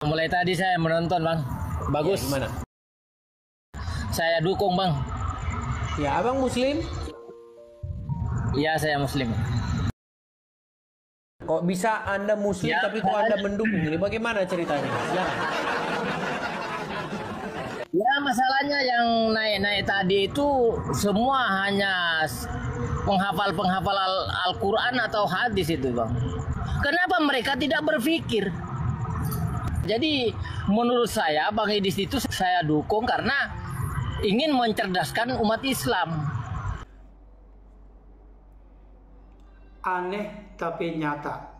Mulai tadi saya menonton, Bang. Bagus. Ya, gimana? Saya dukung, Bang. Ya, abang Muslim? Iya, saya Muslim. Kok bisa Anda Muslim Ya, tapi kok Anda mendukung? Ini bagaimana ceritanya? Silakan. Ya, masalahnya yang naik-naik tadi itu semua hanya penghafal-penghafal Al-Quran atau hadis itu, Bang. Kenapa mereka tidak berpikir? Jadi menurut saya Bang Idis itu saya dukung karena ingin mencerdaskan umat Islam. Aneh tapi nyata.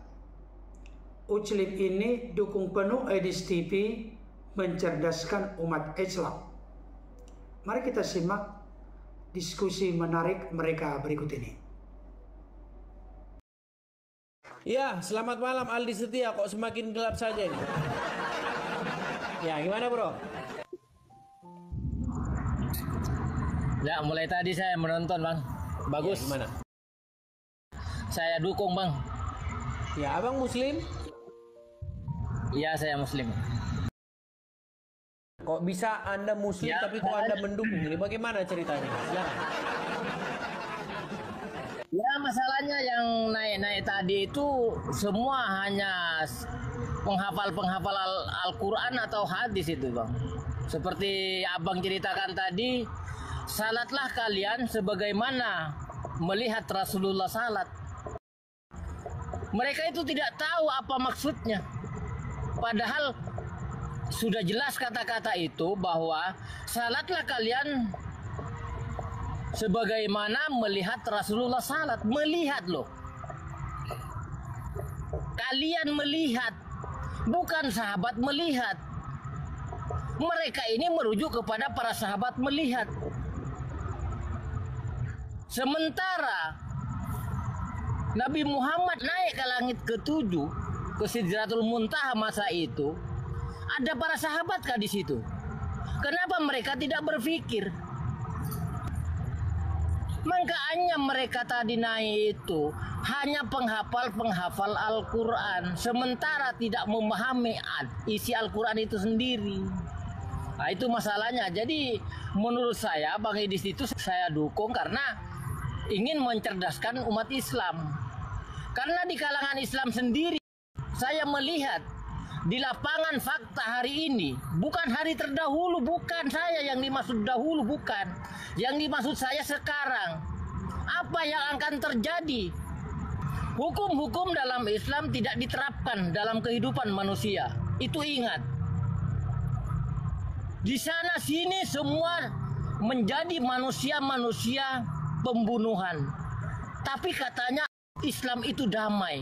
Uclip ini dukung penuh Idis TV mencerdaskan umat Islam. Mari kita simak diskusi menarik mereka berikut ini. Ya, selamat malam Aldi Setia. Kok semakin gelap saja ini? Ya, gimana bro? Ya, mulai tadi saya menonton, Bang. Bagus. Ya, gimana? Saya dukung, Bang. Ya, abang Muslim? Iya, saya Muslim. Kok bisa Anda Muslim Ya, tapi kok Anda mendukung? Ini bagaimana ceritanya? Silakan. Ya, masalahnya yang naik-naik tadi itu semua hanya penghafal-penghafal Al-Quran atau hadis itu, Bang. Seperti Abang ceritakan tadi, salatlah kalian sebagaimana melihat Rasulullah salat. Mereka itu tidak tahu apa maksudnya. Padahal sudah jelas kata-kata itu bahwa salatlah kalian sebagaimana melihat Rasulullah salat. Melihat loh. Kalian melihat, bukan sahabat melihat. Mereka ini merujuk kepada para sahabat melihat. Sementara Nabi Muhammad naik ke langit ke-7, ke Sidratul Muntaha masa itu, ada para sahabat kah di situ? Kenapa mereka tidak berpikir? Makanya mereka tadi naik itu hanya penghafal-penghafal Al-Quran, sementara tidak memahami isi Al-Quran itu sendiri. Nah, itu masalahnya. Jadi menurut saya Bang Idis itu saya dukung karena ingin mencerdaskan umat Islam. Karena di kalangan Islam sendiri saya melihat di lapangan fakta hari ini, bukan hari terdahulu, bukan saya yang dimaksud dahulu, bukan. Yang dimaksud saya sekarang. Apa yang akan terjadi? Hukum-hukum dalam Islam tidak diterapkan dalam kehidupan manusia. Itu ingat. Di sana sini semua menjadi manusia-manusia pembunuhan. Tapi katanya Islam itu damai.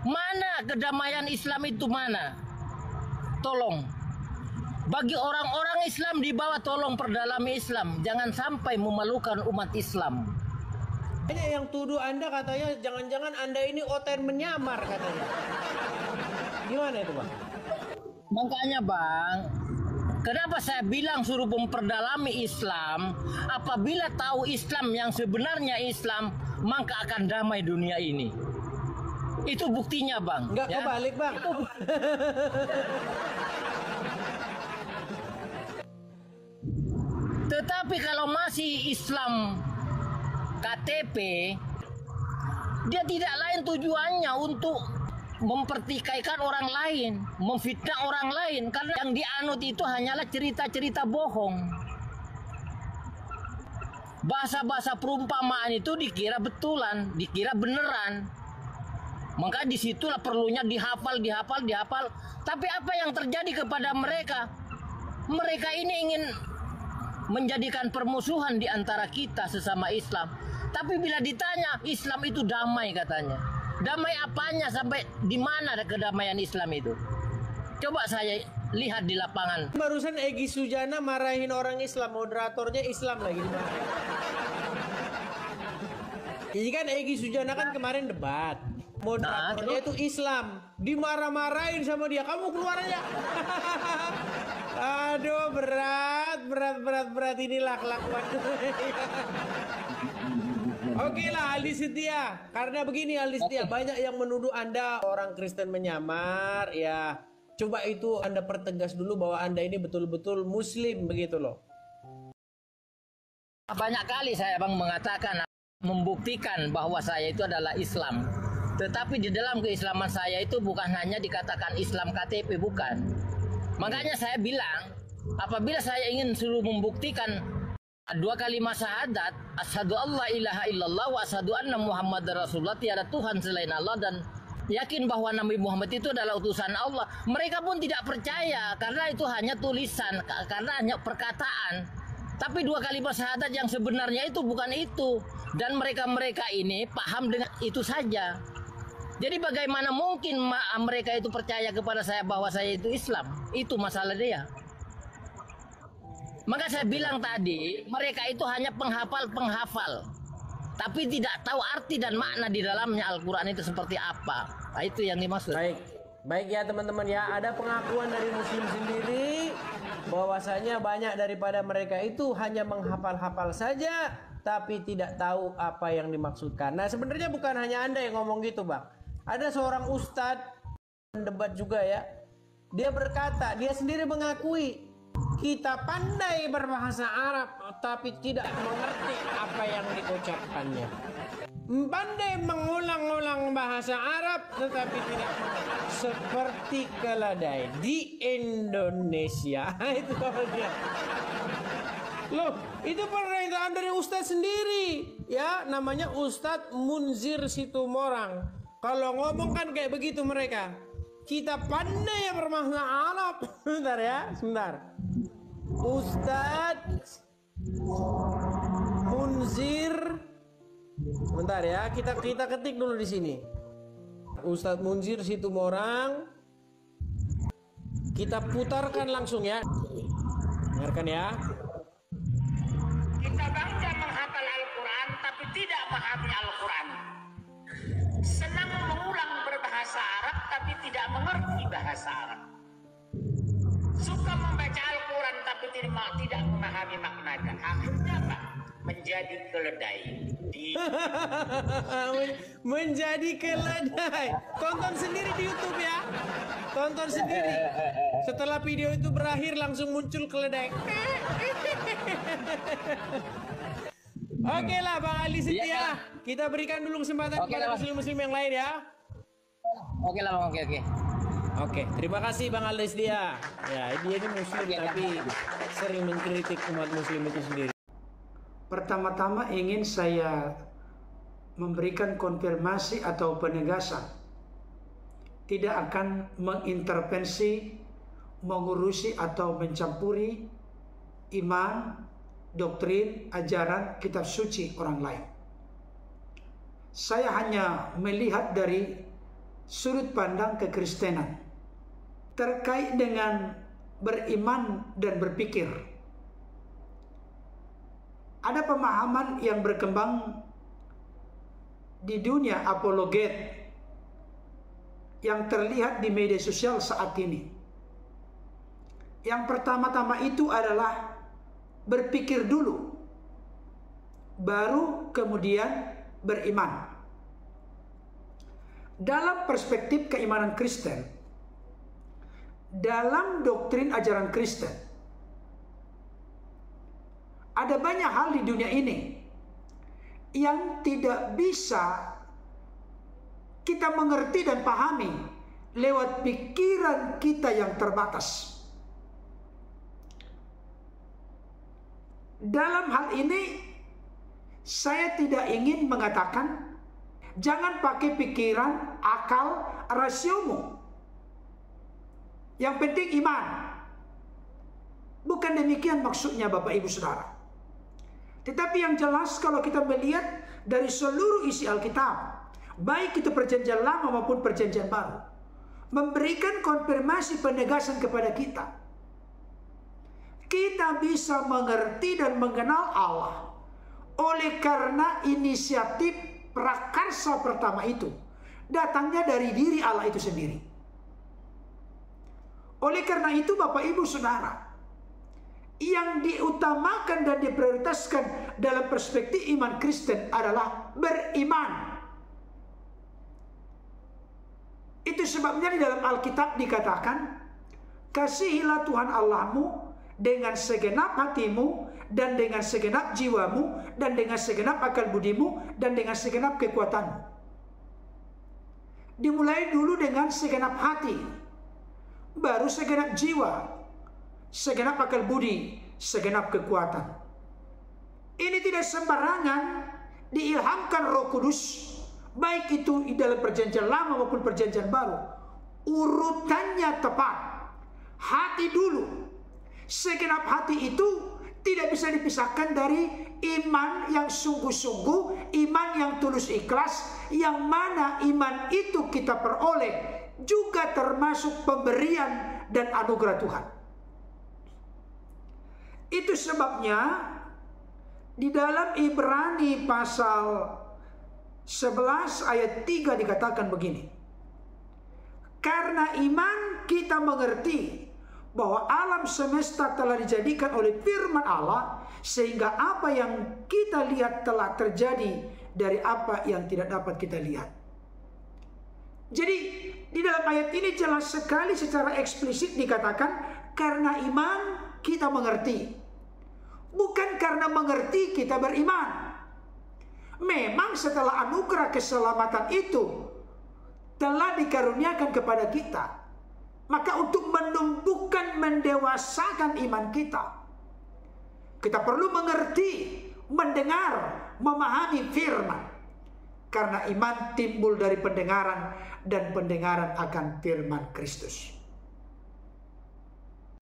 Mana kedamaian Islam itu mana? Tolong. Bagi orang-orang Islam di bawah, tolong perdalami Islam. Jangan sampai memalukan umat Islam. Banyak yang tuduh Anda katanya jangan-jangan Anda ini oten menyamar katanya. Gimana itu Bang? Makanya Bang, kenapa saya bilang suruh memperdalami Islam? Apabila tahu Islam yang sebenarnya Islam, maka akan damai dunia ini. Itu buktinya Bang. Enggak ya? kebalik Bang. Tetapi kalau masih Islam KTP, dia tidak lain tujuannya untuk mempertikaikan orang lain, memfitnah orang lain, karena yang dianut itu hanyalah cerita-cerita bohong. Bahasa-bahasa perumpamaan itu dikira betulan, dikira beneran. Maka disitulah perlunya dihafal. Tapi apa yang terjadi kepada mereka? Mereka ini ingin menjadikan permusuhan di antara kita sesama Islam. Tapi bila ditanya, Islam itu damai katanya. Damai apanya, sampai di mana ada kedamaian Islam itu? Coba saya lihat di lapangan. Barusan Egy Sujana marahin orang Islam, moderatornya Islam lagi dimarahin. Ini kan Egy Sujana kan kemarin debat. Moderatornya itu Islam, dimarah-marahin sama dia. Kamu keluar aja. Aduh, berat inilah kelakuan. Oke lah Aldi Setia. Karena begini Aldi Setia, banyak yang menuduh Anda orang Kristen menyamar, ya Coba itu Anda pertegas dulu bahwa Anda ini betul-betul Muslim begitu loh. Banyak kali saya Bang mengatakan, membuktikan bahwa saya itu adalah Islam. Tetapi di dalam keislaman saya itu bukan hanya dikatakan Islam KTP, bukan. Makanya saya bilang, apabila saya ingin suruh membuktikan 2 kalimat syahadat, asyhadu alla ilaha illallah wa asyhadu anna muhammadar rasulullah, tiada Tuhan selain Allah, dan yakin bahwa Nabi Muhammad itu adalah utusan Allah, mereka pun tidak percaya karena itu hanya tulisan, karena hanya perkataan. Tapi 2 kalimat syahadat yang sebenarnya itu bukan itu, dan mereka ini paham dengan itu saja. Jadi bagaimana mungkin mereka itu percaya kepada saya bahwa saya itu Islam? Itu masalah dia. Maka saya bilang tadi, mereka itu hanya penghafal, tapi tidak tahu arti dan makna di dalamnya Al-Quran itu seperti apa. Nah, itu yang dimaksud. Baik ya teman-teman ya, ada pengakuan dari Muslim sendiri bahwasanya banyak daripada mereka itu hanya menghafal-hafal saja, tapi tidak tahu apa yang dimaksudkan. Nah sebenarnya bukan hanya Anda yang ngomong gitu Bang. Ada seorang ustadz debat juga ya. Dia berkata, dia sendiri mengakui, kita pandai berbahasa Arab tapi tidak mengerti apa yang diucapkannya. Pandai mengulang-ulang bahasa Arab tetapi tidak mengerti. Seperti keledai di Indonesia. Itu dia. Loh, itu pernyataan dari ustadz sendiri. Ya, namanya Ustadz Munzir Situmorang. Kalau ngomong kan kayak begitu mereka. Kita pandai berbahasa Arab. Sebentar ya, sebentar. Ustadz Munzir, sebentar ya, kita ketik dulu di sini. Ustadz Munzir Situmorang. Kita putarkan langsung ya. Dengarkan ya. Kita bangga menghafal Al-Quran tapi tidak memahami Al-Quran. Senang mengulang berbahasa Arab tapi tidak mengerti bahasa Arab. Suka membaca Al-Quran tapi tidak memahami maknanya. Akhirnya apa? Menjadi keledai. Menjadi keledai. Tonton sendiri di YouTube ya. Tonton sendiri. Setelah video itu berakhir langsung muncul keledai. Oke lah Bang Ali Setia. Ya. Kita berikan dulu kesempatan kepada muslim-muslim yang lain ya. Oke lah Bang, oke. Oke, terima kasih Bang Ali Setia. Ya, dia ini muslim tapi sering mengkritik umat muslim itu sendiri. Pertama-tama ingin saya memberikan konfirmasi atau penegasan. Tidak akan mengintervensi, mengurusi atau mencampuri iman, doktrin, ajaran, kitab suci orang lain. Saya hanya melihat dari sudut pandang kekristenan terkait dengan beriman dan berpikir. Ada pemahaman yang berkembang di dunia apologet yang terlihat di media sosial saat ini. Yang pertama-tama itu adalah berpikir dulu, baru kemudian beriman. Dalam perspektif keimanan Kristen, dalam doktrin ajaran Kristen, ada banyak hal di dunia ini yang tidak bisa kita mengerti dan pahami lewat pikiran kita yang terbatas. Dalam hal ini, saya tidak ingin mengatakan jangan pakai pikiran, akal, rasiomu. Yang penting iman. Bukan demikian maksudnya Bapak Ibu Saudara. Tetapi yang jelas kalau kita melihat dari seluruh isi Alkitab, baik itu perjanjian lama maupun perjanjian baru, memberikan konfirmasi penegasan kepada kita. Kita bisa mengerti dan mengenal Allah oleh karena inisiatif prakarsa pertama itu datangnya dari diri Allah itu sendiri. Oleh karena itu Bapak Ibu Saudara, yang diutamakan dan diprioritaskan dalam perspektif iman Kristen adalah beriman. Itu sebabnya di dalam Alkitab dikatakan kasihilah Tuhan Allahmu dengan segenap hatimu, dan dengan segenap jiwamu, dan dengan segenap akal budimu, dan dengan segenap kekuatanmu. Dimulai dulu dengan segenap hati, baru segenap jiwa, segenap akal budi, segenap kekuatan. Ini tidak sembarangan diilhamkan Roh Kudus, baik itu dalam perjanjian lama maupun perjanjian baru. Urutannya tepat. Hati dulu. Segenap hati itu tidak bisa dipisahkan dari iman yang sungguh-sungguh, iman yang tulus ikhlas, yang mana iman itu kita peroleh juga termasuk pemberian dan anugerah Tuhan. Itu sebabnya di dalam Ibrani pasal 11 ayat 3 dikatakan begini. Karena iman kita mengerti bahwa alam semesta telah dijadikan oleh firman Allah, sehingga apa yang kita lihat telah terjadi dari apa yang tidak dapat kita lihat. Jadi di dalam ayat ini jelas sekali secara eksplisit dikatakan karena iman kita mengerti. Bukan karena mengerti kita beriman. Memang setelah anugerah keselamatan itu telah dikaruniakan kepada kita, maka untuk menumbuhkan, mendewasakan iman kita, kita perlu mengerti, mendengar, memahami firman. Karena iman timbul dari pendengaran, dan pendengaran akan firman Kristus.